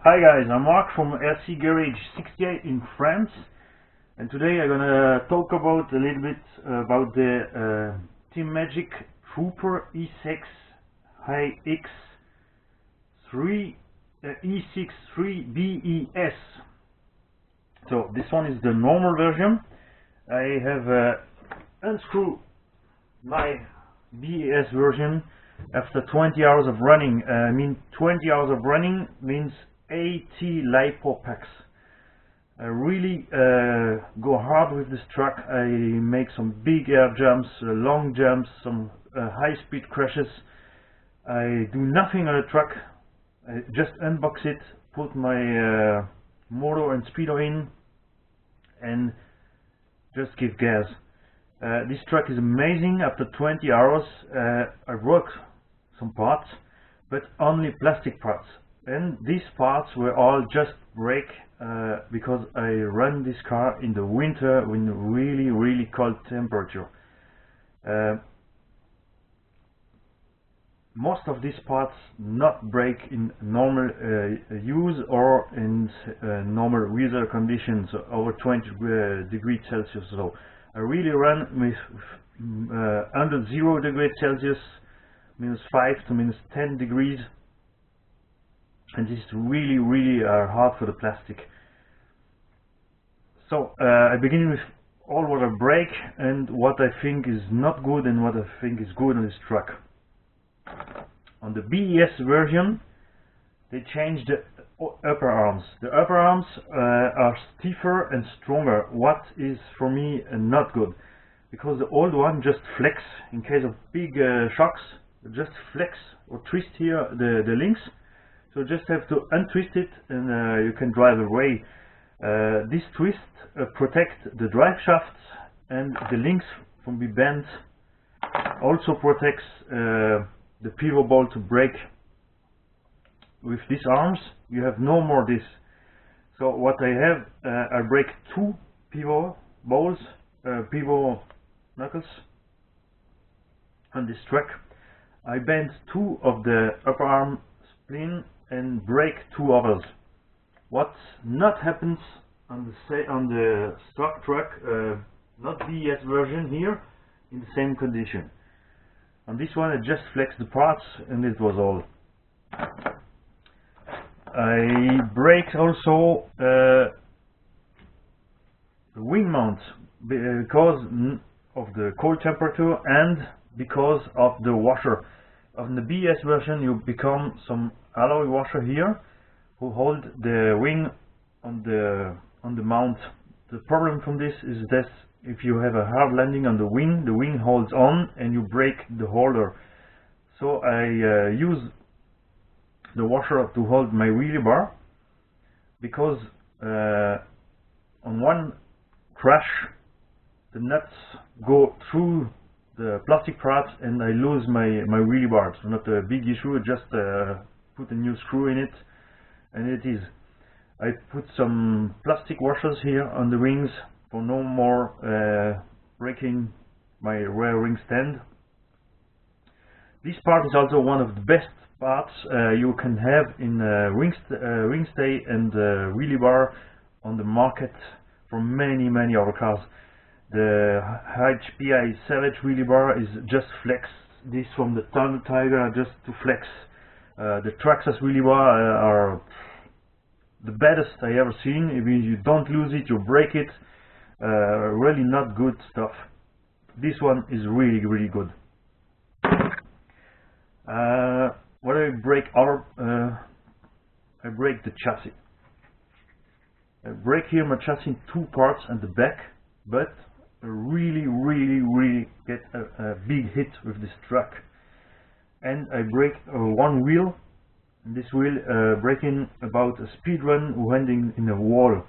Hi guys, I'm Mark from RC Garage 68 in France, and today I'm gonna talk about a little bit about the Team Magic Trooper E6 High X3 E63 b.e.s. So this one is the normal version. I have unscrewed my b.e.s version after 20 hours of running. 20 hours of running means 80 lipo packs. I really go hard with this truck. I make some big air jumps, long jumps, some high speed crashes. I do nothing on the truck. I just unbox it, put my motor and speedo in, and just give gas. This truck is amazing. After 20 hours I broke some parts, but only plastic parts, and these parts were all just break because I run this car in the winter with really cold temperature. Most of these parts not break in normal use or in normal weather conditions over 20 degrees Celsius. So I really run with under 0 degrees Celsius, -5 to -10 degrees, and this is really hard for the plastic. So I begin with all what I break and what I think is not good and what I think is good on this truck. On the b.e.s version, they changed the upper arms. The upper arms are stiffer and stronger, what is for me not good, because the old one just flex in case of big shocks. Just flex or twist here the links, so just have to untwist it and you can drive away. This twist protects the drive shafts and the links from being bent, also protects the pivot ball to break. With these arms you have no more this. So what I have, I break 2 pivot balls, pivot knuckles on this truck. I bend 2 of the upper arm spline and break 2 others. What not happens on the stock truck, not b.e.s version here, in the same condition. On this one I just flexed the parts and it was all. I break also the wing mount because of the cold temperature and because of the washer. On the b.e.s version you become some alloy washer here who hold the wing on the mount. The problem from this is that if you have a hard landing on the wing holds on and you break the holder. So I use the washer to hold my wheelie bar, because on one crash the nuts go through the plastic parts and I lose my wheelie bar. It's not a big issue, just put a new screw in it and it is. I put some plastic washers here on the wings for no more breaking my rear wing stand. This part is also one of the best parts you can have in ring stay and wheelie bar on the market from many other cars. The HPI Savage wheelie bar is just flex. This from the Thunder Tiger just to flex. The Traxxas wheelie bar are the baddest I ever seen. If you don't lose it, you break it. Really not good stuff. This one is really good. What I break I break the chassis. I break here my chassis in 2 parts at the back, but I really get a big hit with this truck. And I break one wheel, and this wheel breaking about a speed run landing in a wall.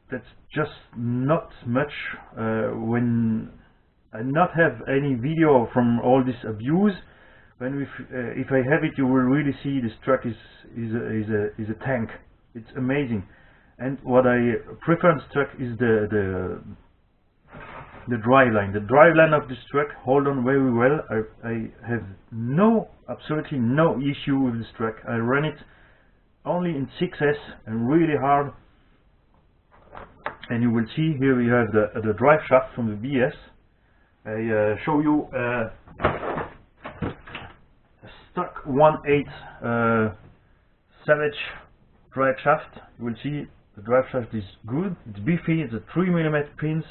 That's just not much. When I not have any video from all this abuse, when if I have it, you will really see this truck is a tank. It's amazing. And what I prefer in this truck is the driveline. The driveline of this truck hold on very well. I have absolutely no issue with this truck. I run it only in 6S and really hard. And you will see here we have the drive shaft from the b.e.s. I show you a stock 1/8 Savox drive shaft. You will see the drive shaft is good. It's beefy. It's a 3mm pins.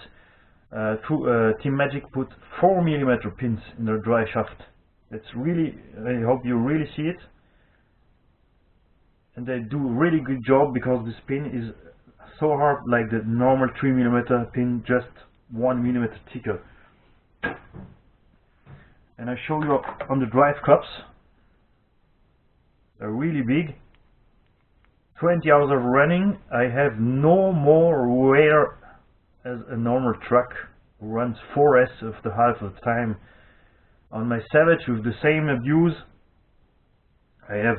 Team Magic put 4mm pins in the drive shaft. It's really, I hope you really see it. And they do a really good job because this pin is so hard, like the normal 3mm pin, just 1mm thicker. And I show you on the drive cups. They're really big. 20 hours of running. I have no more wear as a normal truck who runs 4S of the half of the time. On my Savox with the same abuse, I have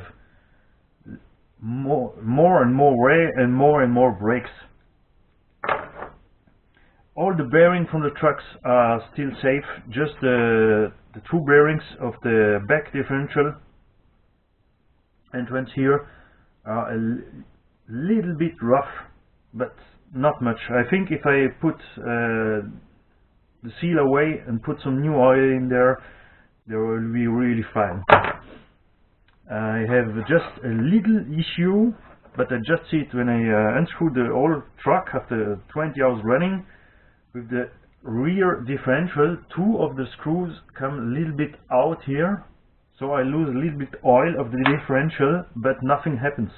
more and more wear and more brakes. All the bearings from the trucks are still safe, just the two bearings of the back differential entrance here are a little bit rough, but not much. I think if I put the seal away and put some new oil in there, they will be really fine. I have just a little issue, but I just see it when I unscrew the old truck after 20 hours running. With the rear differential, two of the screws come a little bit out here, so I lose a little bit oil of the differential, but nothing happens.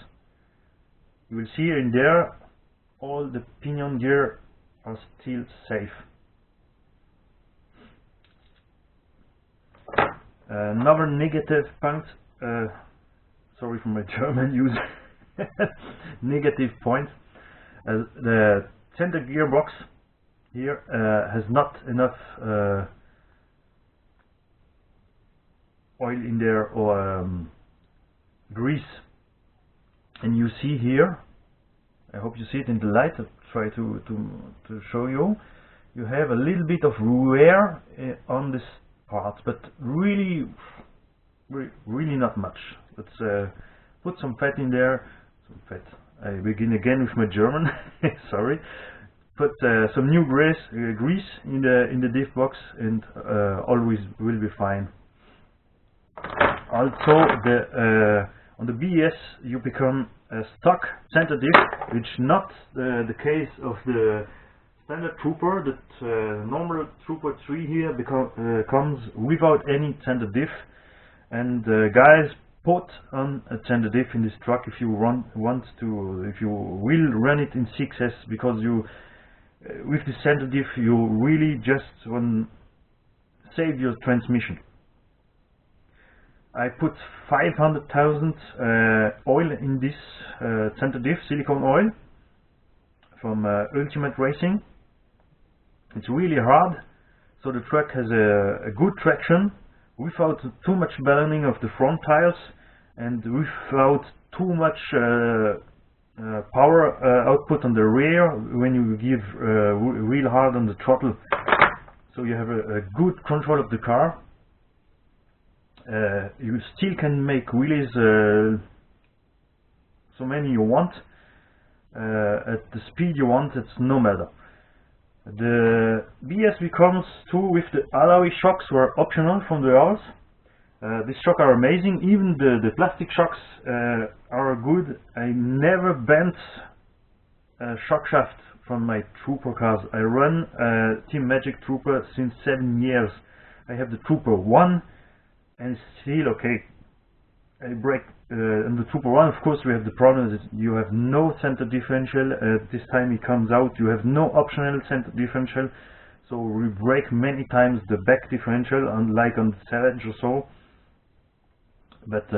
You will see in there all the pinion gear are still safe. Another negative point, sorry for my German use, negative point, the center gearbox here has not enough oil in there or grease, and you see here, I hope you see it in the light, I'll try to show you, you have a little bit of wear on this part, but really not much. Let's put some fat in there, some fat. I begin again with my German, sorry. Put some new grease in the diff box, and always will be fine. Also, on the b.e.s you become a stock center diff, which not the case of the standard Trooper. That normal Trooper 3 here comes without any center diff, and guys, put on a center diff in this truck if you if you will run it in 6S, because you with the center diff you really just save your transmission. I put 500,000 oil in this center diff, silicone oil from Ultimate Racing. It's really hard, so the truck has a good traction without too much ballooning of the front tires and without too much power output on the rear when you give real hard on the throttle. So you have a good control of the car. You still can make wheelies so many you want at the speed you want. It's no matter. The b.e.s becomes too with the alloy shocks were optional from the house. These shocks are amazing. Even the plastic shocks are good. I never bent a shock shaft from my Trooper cars. I run Team Magic Trooper since 7 years. I have the Trooper 1 and still okay. I break in the Trooper 1, of course we have the problem that you have no center differential. This time it comes out, you have no optional center differential, so we break many times the back differential, unlike on the Savox or so. But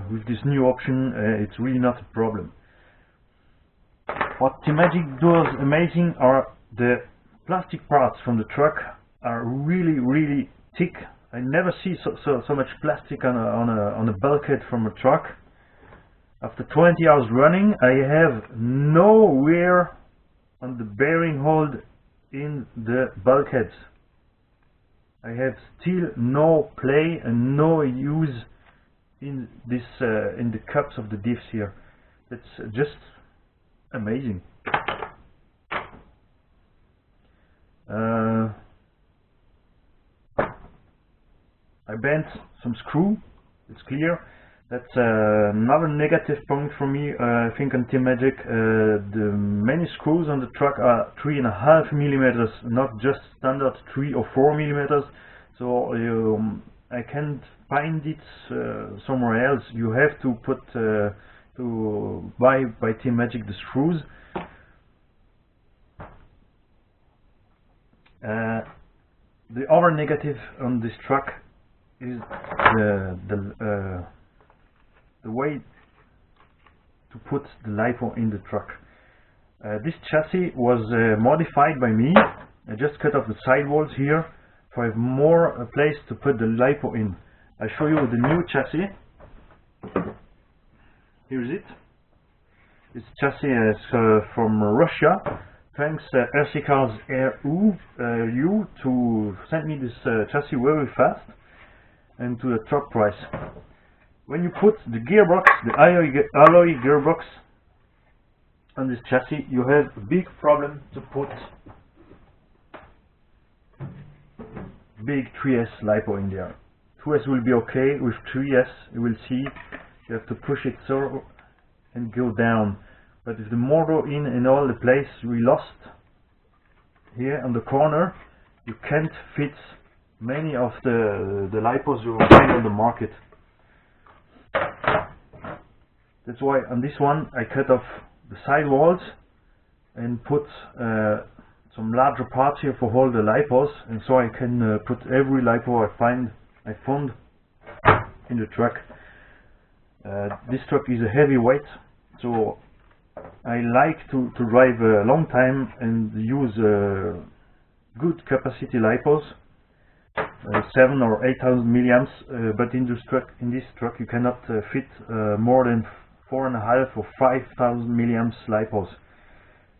with this new option, it's really not a problem. What Team Magic does amazing are the plastic parts from the truck are really thick. I never see so much plastic on a bulkhead from a truck. After 20 hours running, I have no wear on the bearing hold in the bulkheads. I have still no play and no use in this in the cups of the diffs here. It's just amazing. I bent some screw, it's clear. That's another negative point for me. I think on Team Magic, the many screws on the truck are 3.5 millimeters, not just standard 3 or 4 millimeters. So I can't find it somewhere else. You have to put to buy by Team Magic the screws. The other negative on this truck is the way to put the lipo in the truck. This chassis was modified by me. I just cut off the sidewalls here to have more place to put the lipo in. I show you the new chassis. Here is it. This chassis is from Russia. Thanks RC Cars RU to send me this chassis very fast and to the truck price. When you put the gearbox, the alloy gearbox on this chassis, you have a big problem to put big 3S lipo in there. 2S will be okay, with 3S you will see you have to push it so and go down. But with the motor in all the place we lost here on the corner, you can't fit many of the lipos you will find on the market. That's why on this one I cut off the side walls and put some larger parts here for all the lipos, and so I can put every lipo I found in the truck. This truck is a heavy weight, so I like to drive a long time and use good capacity lipos, 7 or 8,000 milliamps. But in this truck you cannot fit more than 4.5 or 5,000 milliamps lipos.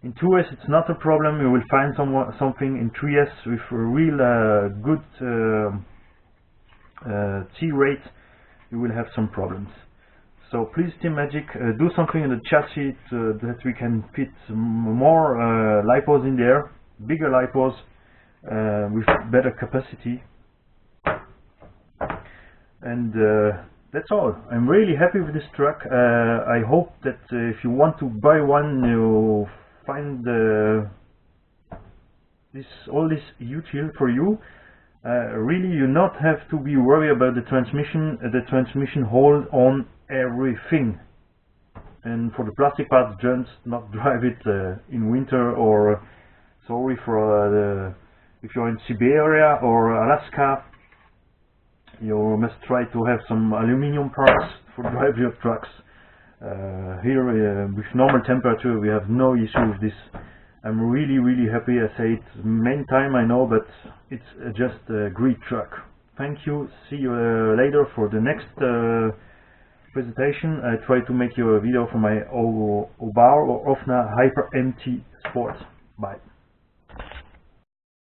In 2S it's not a problem. You will find something in 3S with a real good T rate. You will have some problems. So please, Team Magic, do something in the chassis that we can fit more lipos in there, bigger lipos with better capacity. And that's all. I'm really happy with this truck. I hope that if you want to buy one, you find all this useful for you. Really, you not have to be worried about the transmission. The transmission hold on everything, and for the plastic parts, just not drive it in winter, or sorry for if you're in Siberia or Alaska, you must try to have some aluminium parts for drive your trucks. Here with normal temperature we have no issue with this. I'm really happy. I say it many times, I know, but it's just a great truck. Thank you. See you later for the next presentation. I try to make you a video for my Obar or Ofna Hyper MT Sport. Bye.